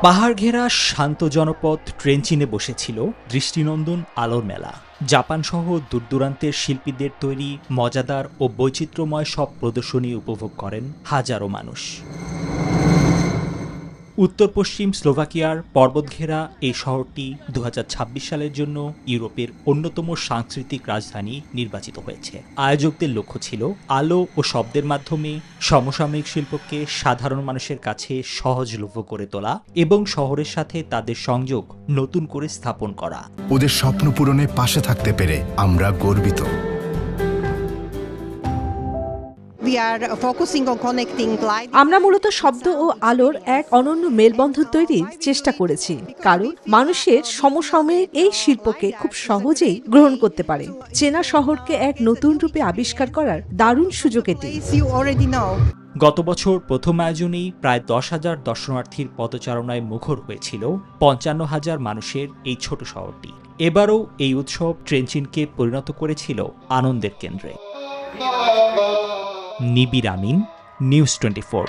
পাহাড় ঘেরা শান্ত জনপদ ট্রেনচিনে বসেছিল দৃষ্টিনন্দন আলোর মেলা। জাপান সহ দূরদূরান্তের শিল্পীদের তৈরি মজাদার ও বৈচিত্র্যময় সব প্রদর্শনী উপভোগ করেন হাজারো মানুষ। উত্তর পশ্চিম স্লোভাকিয়ার পর্বতঘেরা এই শহরটি ২০২৬ সালের জন্য ইউরোপের অন্যতম সাংস্কৃতিক রাজধানী নির্বাচিত হয়েছে। আয়োজকদের লক্ষ্য ছিল আলো ও শব্দের মাধ্যমে সমসাময়িক শিল্পকে সাধারণ মানুষের কাছে সহজলভ্য করে তোলা এবং শহরের সাথে তাদের সংযোগ নতুন করে স্থাপন করা। ওদের স্বপ্ন পূরণে পাশে থাকতে পেরে আমরা গর্বিত। আমরা মূলত শব্দ ও আলোর এক অনন্য মেলবন্ধন তৈরির চেষ্টা করেছি, কারণ মানুষের সমসাময়িক এই শিল্পকে খুব সহজেই গ্রহণ করতে পারে। চেনা শহরকে এক নতুন রূপে আবিষ্কার করার দারুণ সুযোগ এটি। গত বছর প্রথম আয়োজনেই প্রায় ১০,০০০ দর্শনার্থীর পদচারণায় মুখর হয়েছিল ৫৫,০০০ মানুষের এই ছোট শহরটি। এবারও এই উৎসব ট্রেনচিনকে পরিণত করেছিল আনন্দের কেন্দ্রে। নিবির আমিন, নিউজ 24।